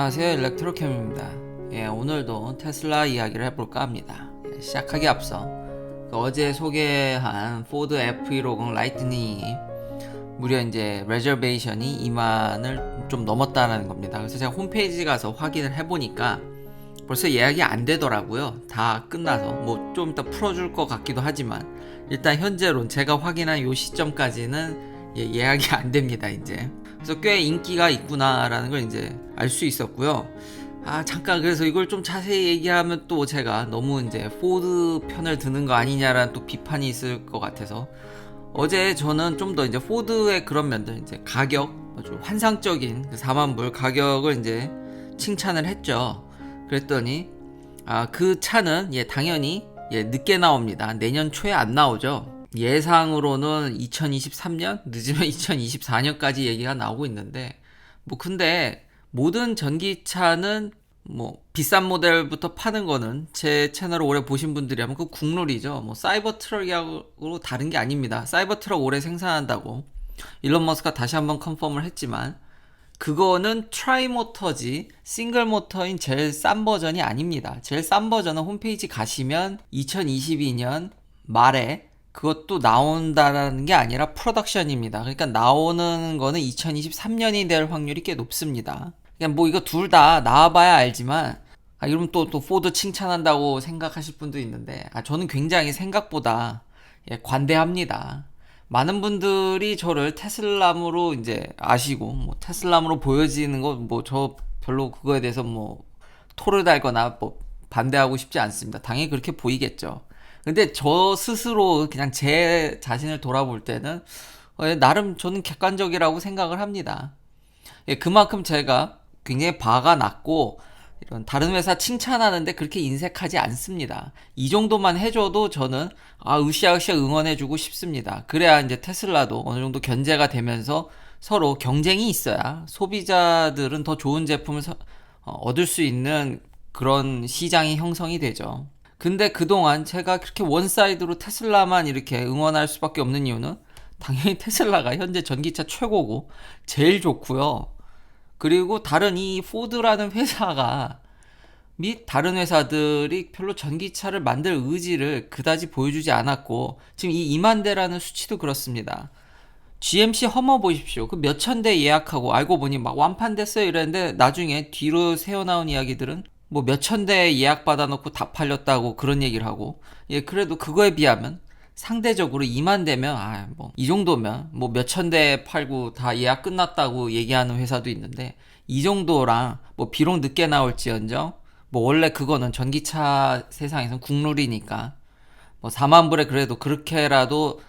안녕하세요, 일렉트로캠입니다. 오늘도 테슬라 이야기를 해볼까 합니다. 시작하기 앞서 어제 소개한 포드 F150 라이트닝이 무려 이제 레저베이션이 2만을 좀 넘었다는 겁니다. 그래서 제가 홈페이지 가서 확인을 해보니까 벌써 예약이 안 되더라고요. 다 끝나서 뭐 좀 이따 풀어줄 것 같기도 하지만 일단 현재로 제가 확인한 요 시점까지는 예약이 안 됩니다. 이제 그래서 꽤 인기가 있구나라는 걸 이제 알 수 있었고요. 잠깐 그래서 이걸 좀 자세히 얘기하면 또 제가 너무 이제 포드 편을 드는 거 아니냐라는 또 비판이 있을 것 같아서 어제 저는 좀 더 이제 포드의 그런 면들, 이제 가격, 좀 환상적인 그 4만 불 가격을 이제 칭찬을 했죠. 그랬더니 그 차는 당연히 늦게 나옵니다. 내년 초에 안 나오죠. 예상으로는 2023년, 늦으면 2024년까지 얘기가 나오고 있는데, 뭐 근데 모든 전기차는 뭐 비싼 모델부터 파는 거는 제 채널을 오래 보신 분들이라면 그 국룰이죠. 뭐 사이버 트럭하고 다른 게 아닙니다. 사이버 트럭 오래 생산한다고 일론 머스크가 다시 한번 컨펌을 했지만 그거는 트라이 모터지 싱글 모터인 제일 싼 버전이 아닙니다. 제일 싼 버전은 홈페이지 가시면 2022년 말에 그것도 나온다라는 게 아니라 프로덕션입니다. 그러니까 나오는 거는 2023년이 될 확률이 꽤 높습니다. 그냥 뭐 이거 둘 다 나와봐야 알지만 이러면 또 포드 칭찬한다고 생각하실 분도 있는데 저는 굉장히 생각보다 관대합니다. 많은 분들이 저를 테슬라무로 이제 아시고 뭐 테슬라무로 보여지는 거 뭐 저 별로 그거에 대해서 뭐 토를 달거나 뭐 반대하고 싶지 않습니다. 당연히 그렇게 보이겠죠. 근데 저 스스로 그냥 제 자신을 돌아볼 때는 나름 저는 객관적이라고 생각을 합니다. 그만큼 제가 굉장히 바가 낮고 이런 다른 회사 칭찬하는데 그렇게 인색하지 않습니다. 이 정도만 해줘도 저는 으쌰으쌰 응원해주고 싶습니다. 그래야 이제 테슬라도 어느 정도 견제가 되면서 서로 경쟁이 있어야 소비자들은 더 좋은 제품을 얻을 수 있는 그런 시장이 형성이 되죠. 근데 그동안 제가 그렇게 원사이드로 테슬라만 이렇게 응원할 수밖에 없는 이유는 당연히 테슬라가 현재 전기차 최고고 제일 좋고요. 그리고 다른 이 포드라는 회사가 및 다른 회사들이 별로 전기차를 만들 의지를 그다지 보여주지 않았고 지금 이 2만 대라는 수치도 그렇습니다. GMC 허머 보십시오. 그 몇천 대 예약하고 알고 보니 막 완판됐어요 이랬는데 나중에 뒤로 새어나온 이야기들은 뭐 몇천 대 예약 받아놓고 다 팔렸다고 그런 얘기를 하고 그래도 그거에 비하면 상대적으로 2만 대면 뭐 이 정도면 뭐 몇천 대 팔고 다 예약 끝났다고 얘기하는 회사도 있는데 이 정도랑 뭐 비록 늦게 나올지언정 뭐 원래 그거는 전기차 세상에선 국룰이니까 뭐 4만 불에 그래도 그렇게라도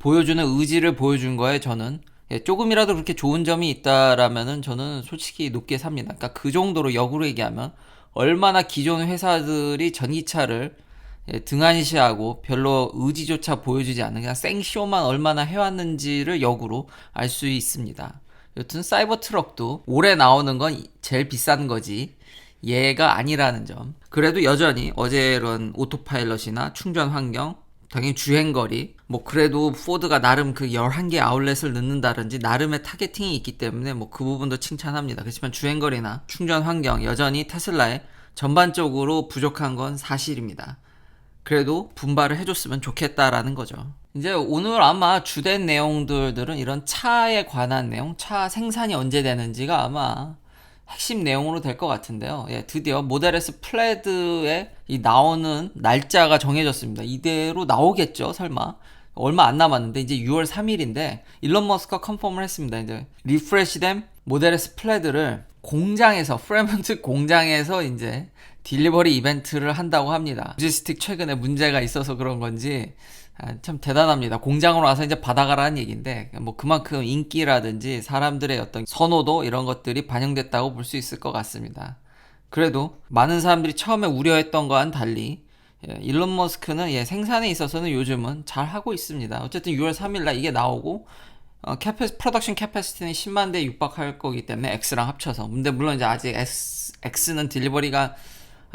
보여주는 의지를 보여준 거에 저는 조금이라도 그렇게 좋은 점이 있다라면은 저는 솔직히 높게 삽니다. 그러니까 그 정도로 역으로 얘기하면 얼마나 기존 회사들이 전기차를 등한시하고 별로 의지조차 보여주지 않는 그냥 생쇼만 얼마나 해왔는지를 역으로 알 수 있습니다. 여튼 사이버 트럭도 올해 나오는 건 제일 비싼 거지 얘가 아니라는 점. 그래도 여전히 어제 이런 오토파일럿이나 충전 환경, 당연히 주행거리, 뭐 그래도 포드가 나름 그 11개 아울렛을 넣는다든지 나름의 타겟팅이 있기 때문에 뭐 그 부분도 칭찬합니다. 그렇지만 주행거리나 충전 환경 여전히 테슬라에 전반적으로 부족한 건 사실입니다. 그래도 분발을 해줬으면 좋겠다라는 거죠. 이제 오늘 아마 주된 내용들은 이런 차에 관한 내용, 차 생산이 언제 되는지가 아마 핵심 내용으로 될 것 같은데요. 드디어 모델 S 플레드에 이 나오는 날짜가 정해졌습니다. 이대로 나오겠죠, 설마. 얼마 안 남았는데 이제 6월 3일인데 일론 머스크가 컨펌을 했습니다. 이제 리프레시된 모델 S 플레드를 공장에서 프레먼트 공장에서 이제 딜리버리 이벤트를 한다고 합니다. 로지스틱 최근에 문제가 있어서 그런 건지 참 대단합니다. 공장으로 와서 이제 받아가라는 얘기인데 뭐 그만큼 인기라든지 사람들의 어떤 선호도 이런 것들이 반영됐다고 볼 수 있을 것 같습니다. 그래도 많은 사람들이 처음에 우려했던 거와는 달리 일론 머스크는 생산에 있어서는 요즘은 잘 하고 있습니다. 어쨌든 6월 3일날 이게 나오고 프로덕션 캐패시티는 10만 대에 육박할 거기 때문에 X랑 합쳐서. 근데 물론 이제 아직 X는 딜리버리가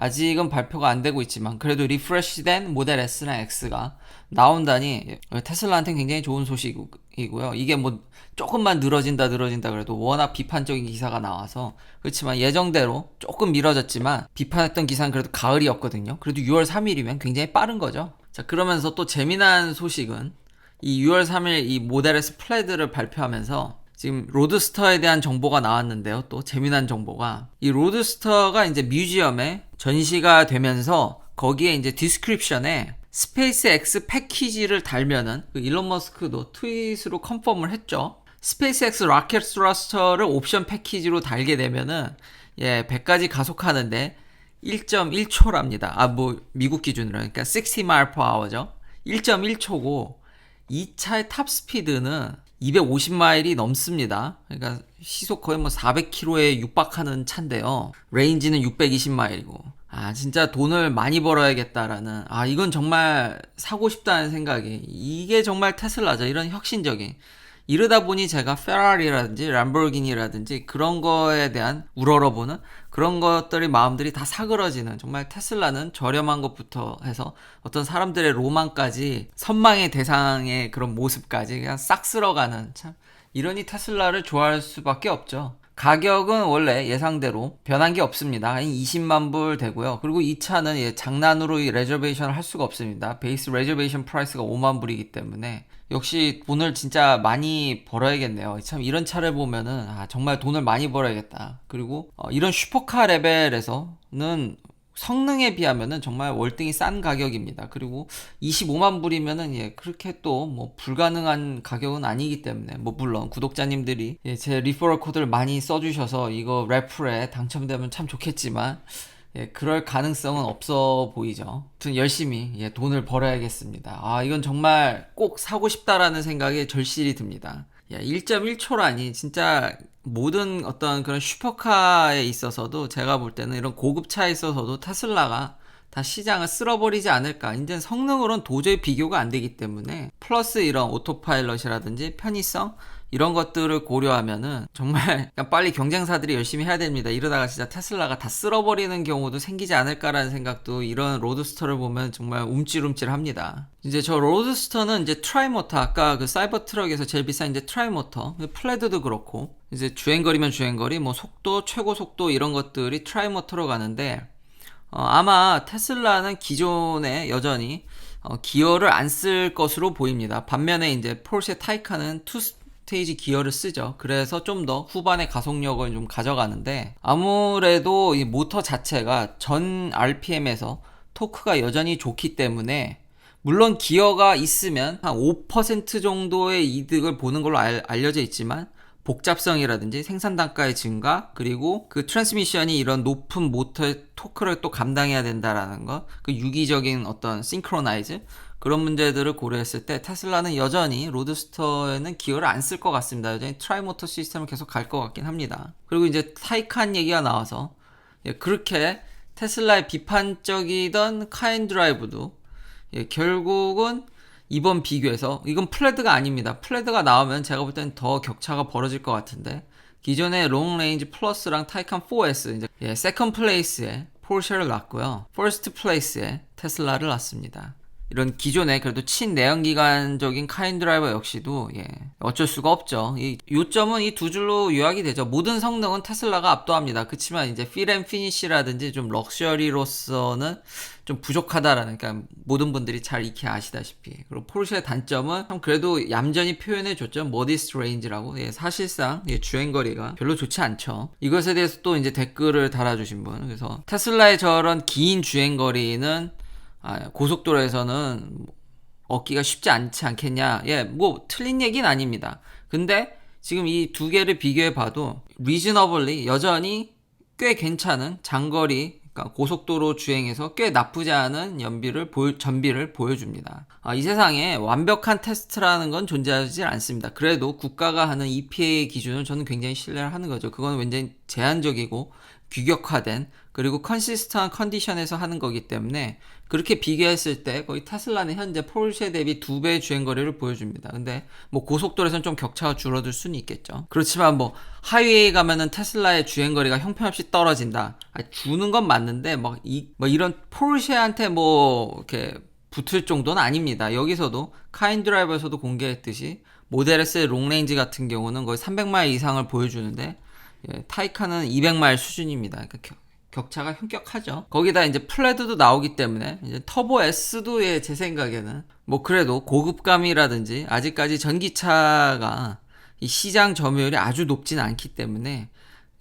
아직은 발표가 안 되고 있지만 그래도 리프레시된 모델 S나 X가 나온다니 테슬라한테는 굉장히 좋은 소식이고요. 이게 뭐 조금만 늘어진다 그래도 워낙 비판적인 기사가 나와서 그렇지만 예정대로 조금 미뤄졌지만 비판했던 기사는 그래도 가을이었거든요. 그래도 6월 3일이면 굉장히 빠른 거죠. 자, 그러면서 또 재미난 소식은 이 6월 3일 이 모델 S 플레드를 발표하면서 지금 로드스터에 대한 정보가 나왔는데요. 또 재미난 정보가 이 로드스터가 이제 뮤지엄에 전시가 되면서 거기에 이제 디스크립션에 스페이스 X 패키지를 달면은 그 일론 머스크도 트윗으로 컨펌을 했죠. 스페이스 X 로켓 스러스터를 옵션 패키지로 달게 되면은 100까지 가속하는데 1.1초랍니다. 뭐 미국 기준으로 그러니까 60 mile per hour죠. 1.1초고 이 차의 탑 스피드는 250마일이 넘습니다. 그러니까 시속 거의 뭐 400km에 육박하는 차인데요. 레인지는 620마일이고. 진짜 돈을 많이 벌어야겠다라는, 이건 정말 사고 싶다는 생각이, 이게 정말 테슬라죠. 이런 혁신적인. 이러다 보니 제가 페라리라든지 람보르기니라든지 그런 거에 대한 우러러보는 그런 것들이 마음들이 다 사그러지는, 정말 테슬라는 저렴한 것부터 해서 어떤 사람들의 로망까지, 선망의 대상의 그런 모습까지 그냥 싹 쓸어가는, 참 이러니 테슬라를 좋아할 수밖에 없죠. 가격은 원래 예상대로 변한 게 없습니다. 한 20만 불 되고요. 그리고 이 차는 장난으로 레저베이션을 할 수가 없습니다. 베이스 레저베이션 프라이스가 5만 불이기 때문에 역시 돈을 진짜 많이 벌어야겠네요. 참 이런 차를 보면은 정말 돈을 많이 벌어야겠다. 그리고 이런 슈퍼카 레벨에서는 성능에 비하면은 정말 월등히 싼 가격입니다. 그리고 25만 불이면은 그렇게 또 뭐 불가능한 가격은 아니기 때문에, 뭐 물론 구독자님들이 제 리퍼럴 코드를 많이 써주셔서 이거 래플에 당첨되면 참 좋겠지만 그럴 가능성은 없어 보이죠. 아무튼 열심히 돈을 벌어야겠습니다. 이건 정말 꼭 사고 싶다라는 생각에 절실히 듭니다. 1.1초라니 진짜 모든 어떤 그런 슈퍼카에 있어서도 제가 볼 때는 이런 고급차에 있어서도 테슬라가 다 시장을 쓸어버리지 않을까. 이제 성능으로는 도저히 비교가 안 되기 때문에 플러스 이런 오토파일럿이라든지 편의성 이런 것들을 고려하면은 정말 빨리 경쟁사들이 열심히 해야 됩니다. 이러다가 진짜 테슬라가 다 쓸어버리는 경우도 생기지 않을까라는 생각도 이런 로드스터를 보면 정말 움찔움찔합니다. 이제 저 로드스터는 이제 트라이모터, 아까 그 사이버 트럭에서 제일 비싼 이제 트라이모터, 플레드도 그렇고 이제 주행거리면 주행거리, 뭐 속도, 최고 속도 이런 것들이 트라이모터로 가는데 아마 테슬라는 기존에 여전히 기어를 안 쓸 것으로 보입니다. 반면에 이제 포르쉐 타이칸은 투 스테이지 기어를 쓰죠. 그래서 좀 더 후반의 가속력을 좀 가져가는데 아무래도 이 모터 자체가 전 RPM에서 토크가 여전히 좋기 때문에 물론 기어가 있으면 한 5% 정도의 이득을 보는 걸로 알려져 있지만 복잡성이라든지 생산 단가의 증가, 그리고 그 트랜스미션이 이런 높은 모터의 토크를 또 감당해야 된다라는 거, 그 유기적인 어떤 싱크로나이즈 그런 문제들을 고려했을 때 테슬라는 여전히 로드스터에는 기어를 안 쓸 것 같습니다. 여전히 트라이모터 시스템을 계속 갈 것 같긴 합니다. 그리고 이제 타이칸 얘기가 나와서 그렇게 테슬라의 비판적이던 카인드라이브도 결국은 이번 비교에서, 이건 플레드가 아닙니다. 플레드가 나오면 제가 볼 때는 더 격차가 벌어질 것 같은데, 기존의 롱레인지 플러스랑 타이칸 4S 이제 세컨드 플레이스에 포르쉐를 놨고요, 퍼스트 플레이스에 테슬라를 놨습니다. 이런 기존의 그래도 친내연기관적인 카인드라이버 역시도 어쩔 수가 없죠. 이 요점은 이 두 줄로 요약이 되죠. 모든 성능은 테슬라가 압도합니다. 그렇지만 이제 필 앤 피니시라든지 좀 럭셔리로서는 좀 부족하다라는, 그러니까 모든 분들이 잘 익히 아시다시피. 그리고 포르쉐의 단점은 참 그래도 얌전히 표현해줬죠. 머디스트 레인지라고. 사실상 주행거리가 별로 좋지 않죠. 이것에 대해서 또 이제 댓글을 달아주신 분. 그래서 테슬라의 저런 긴 주행거리는 고속도로에서는 얻기가 쉽지 않지 않겠냐. 뭐 틀린 얘기는 아닙니다. 근데 지금 이 두 개를 비교해 봐도 reasonably 여전히 꽤 괜찮은 장거리, 그러니까 고속도로 주행에서 꽤 나쁘지 않은 전비를 보여줍니다. 이 세상에 완벽한 테스트라는 건 존재하지 않습니다. 그래도 국가가 하는 EPA 기준을 저는 굉장히 신뢰를 하는 거죠. 그건 굉장히 제한적이고 규격화된 그리고 컨시스턴한 컨디션에서 하는 거기 때문에 그렇게 비교했을 때 거의 테슬라는 현재 포르쉐 대비 2배의 주행거리를 보여줍니다. 근데 뭐 고속도로에서는 좀 격차가 줄어들 수는 있겠죠. 그렇지만 뭐 하이웨이 가면은 테슬라의 주행거리가 형편없이 떨어진다. 주는 건 맞는데 뭐 이런 포르쉐한테 뭐 이렇게 붙을 정도는 아닙니다. 여기서도 카인드라이버에서도 공개했듯이 모델 S의 롱레인지 같은 경우는 거의 300마일 이상을 보여주는데 타이칸은 200마일 수준입니다. 그러니까 격차가 현격하죠. 거기다 이제 플레드도 나오기 때문에 이제 터보 S도 제 생각에는 뭐 그래도 고급감이라든지 아직까지 전기차가 이 시장 점유율이 아주 높진 않기 때문에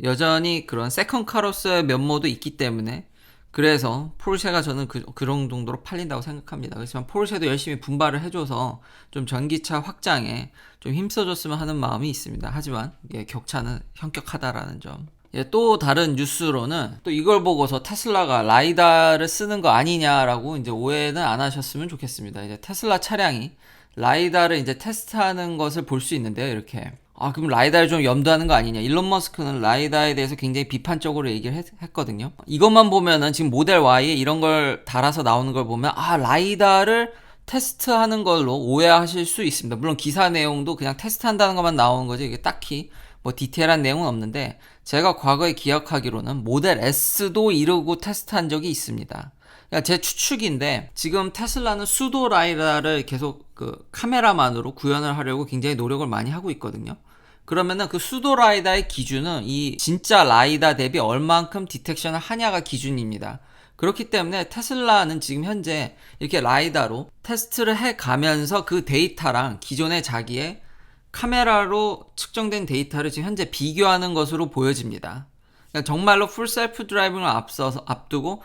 여전히 그런 세컨카로서의 면모도 있기 때문에 그래서 포르쉐가 저는 그런 정도로 팔린다고 생각합니다. 그렇지만 포르쉐도 열심히 분발을 해줘서 좀 전기차 확장에 좀 힘써줬으면 하는 마음이 있습니다. 하지만 격차는 현격하다라는 점. 또 다른 뉴스로는 또 이걸 보고서 테슬라가 라이다를 쓰는 거 아니냐라고 이제 오해는 안 하셨으면 좋겠습니다. 이제 테슬라 차량이 라이다를 이제 테스트하는 것을 볼 수 있는데요. 이렇게. 그럼 라이다를 좀 염두하는 거 아니냐. 일론 머스크는 라이다에 대해서 굉장히 비판적으로 얘기를 했거든요. 이것만 보면은 지금 모델 Y에 이런 걸 달아서 나오는 걸 보면 라이다를 테스트하는 걸로 오해하실 수 있습니다. 물론 기사 내용도 그냥 테스트한다는 것만 나오는 거지 이게 딱히 뭐 디테일한 내용은 없는데 제가 과거에 기억하기로는 모델 S도 이러고 테스트한 적이 있습니다. 그러니까 제 추측인데 지금 테슬라는 수도 라이다를 계속 그 카메라만으로 구현을 하려고 굉장히 노력을 많이 하고 있거든요. 그러면은 그 수도 라이다의 기준은 이 진짜 라이다 대비 얼만큼 디텍션을 하냐가 기준입니다. 그렇기 때문에 테슬라는 지금 현재 이렇게 라이다로 테스트를 해 가면서 그 데이터랑 기존의 자기의 카메라로 측정된 데이터를 지금 현재 비교하는 것으로 보여집니다. 그러니까 정말로 풀 셀프 드라이빙을 앞두고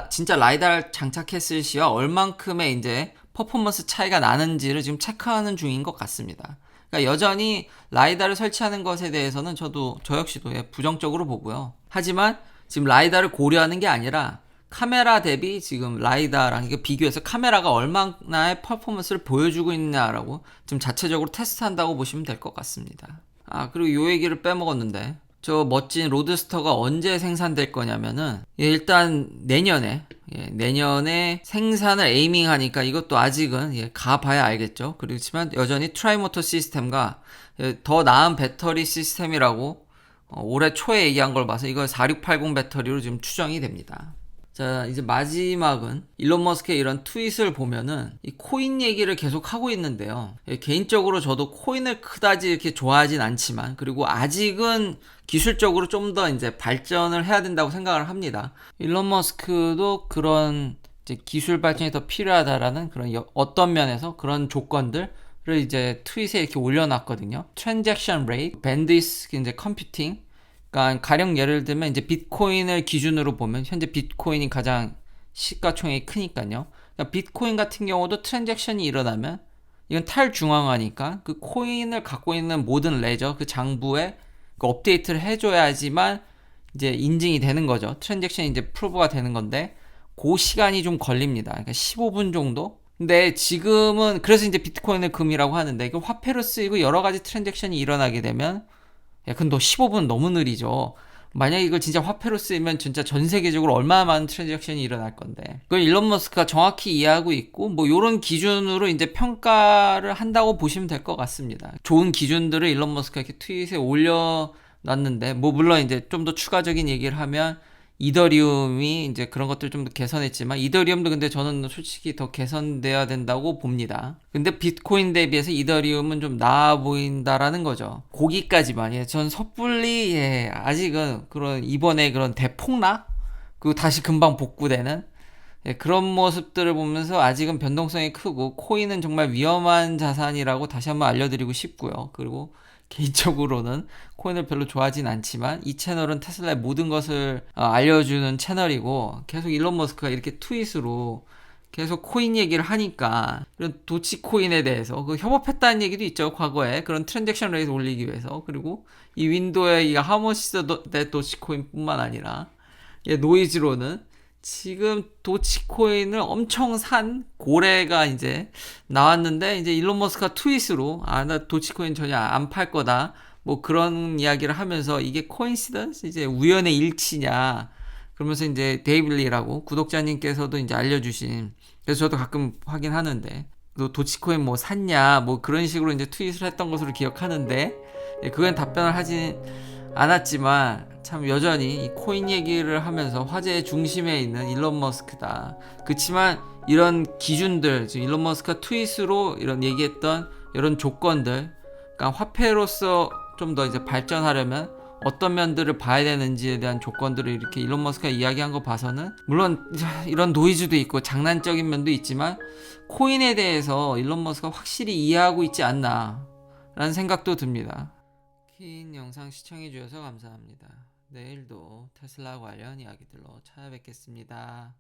진짜 라이다를 장착했을 시와 얼만큼의 이제 퍼포먼스 차이가 나는지를 지금 체크하는 중인 것 같습니다. 그러니까 여전히 라이다를 설치하는 것에 대해서는 저 역시도 부정적으로 보고요. 하지만 지금 라이다를 고려하는 게 아니라 카메라 대비 지금 라이다랑 이게 비교해서 카메라가 얼마나의 퍼포먼스를 보여주고 있냐라고 지금 자체적으로 테스트한다고 보시면 될 것 같습니다. 그리고 요 얘기를 빼먹었는데 저 멋진 로드스터가 언제 생산될 거냐면은 일단 내년에 생산을 에이밍하니까 이것도 아직은 가봐야 알겠죠. 그렇지만 여전히 트라이모터 시스템과 더 나은 배터리 시스템이라고 올해 초에 얘기한 걸 봐서 이걸 4680 배터리로 지금 추정이 됩니다. 자, 이제 마지막은 일론 머스크의 이런 트윗을 보면은 이 코인 얘기를 계속 하고 있는데요. 개인적으로 저도 코인을 그다지 이렇게 좋아하진 않지만 그리고 아직은 기술적으로 좀 더 이제 발전을 해야 된다고 생각을 합니다. 일론 머스크도 그런 이제 기술 발전이 더 필요하다라는 그런 어떤 면에서 그런 조건들을 이제 트윗에 이렇게 올려놨거든요. 트랜잭션 레이트, 밴드위스 이제 컴퓨팅. 그러니까 가령 예를 들면 이제 비트코인을 기준으로 보면 현재 비트코인이 가장 시가총액이 크니까요. 그러니까 비트코인 같은 경우도 트랜잭션이 일어나면 이건 탈중앙화니까 그 코인을 갖고 있는 모든 레저 그 장부에 그 업데이트를 해줘야지만 이제 인증이 되는 거죠. 트랜잭션이 이제 프로브가 되는 건데 그 시간이 좀 걸립니다. 그러니까 15분 정도? 근데 지금은 그래서 이제 비트코인을 금이라고 하는데 이거 화폐로 쓰이고 여러 가지 트랜잭션이 일어나게 되면 근데 15분 너무 느리죠. 만약에 이걸 진짜 화폐로 쓰이면 진짜 전 세계적으로 얼마나 많은 트랜잭션이 일어날 건데. 그걸 일론 머스크가 정확히 이해하고 있고 뭐 요런 기준으로 이제 평가를 한다고 보시면 될 것 같습니다. 좋은 기준들을 일론 머스크가 이렇게 트윗에 올려놨는데 뭐 물론 이제 좀 더 추가적인 얘기를 하면 이더리움이 이제 그런 것들 좀 더 개선했지만 이더리움도 근데 저는 솔직히 더 개선돼야 된다고 봅니다. 근데 비트코인 대비해서 이더리움은 좀 나아 보인다라는 거죠. 거기까지만. 전 섣불리 아직은 그런 이번에 그런 대폭락 그리고 다시 금방 복구되는 그런 모습들을 보면서 아직은 변동성이 크고 코인은 정말 위험한 자산이라고 다시 한번 알려드리고 싶고요. 그리고 개인적으로는 코인을 별로 좋아하진 않지만 이 채널은 테슬라의 모든 것을 알려주는 채널이고 계속 일론 머스크가 이렇게 트윗으로 계속 코인 얘기를 하니까 이런 도치코인에 대해서 그 협업했다는 얘기도 있죠. 과거에 그런 트랜잭션 레이트 올리기 위해서. 그리고 이 윈도우의 이 하모시스 대 도치코인 뿐만 아니라 노이즈로는 지금 도치코인을 엄청 산 고래가 이제 나왔는데 이제 일론 머스크가 트윗으로 나 도치코인 전혀 안 팔 거다 뭐 그런 이야기를 하면서 이게 코인시던스 이제 우연의 일치냐 그러면서 이제 데이블리라고 구독자님께서도 이제 알려주신 그래서 저도 가끔 확인하는데 너 도치코인 뭐 샀냐 뭐 그런 식으로 이제 트윗을 했던 것으로 기억하는데 그건 답변을 하진 않았지만 참 여전히 이 코인 얘기를 하면서 화제의 중심에 있는 일론 머스크다. 그치만 이런 기준들, 지금 일론 머스크가 트윗으로 이런 얘기했던 이런 조건들, 그러니까 화폐로서 좀 더 이제 발전하려면 어떤 면들을 봐야 되는지에 대한 조건들을 이렇게 일론 머스크가 이야기한 거 봐서는 물론 이런 노이즈도 있고 장난적인 면도 있지만 코인에 대해서 일론 머스크가 확실히 이해하고 있지 않나 라는 생각도 듭니다. 긴 영상 시청해주셔서 감사합니다. 내일도 테슬라 관련 이야기들로 찾아뵙겠습니다.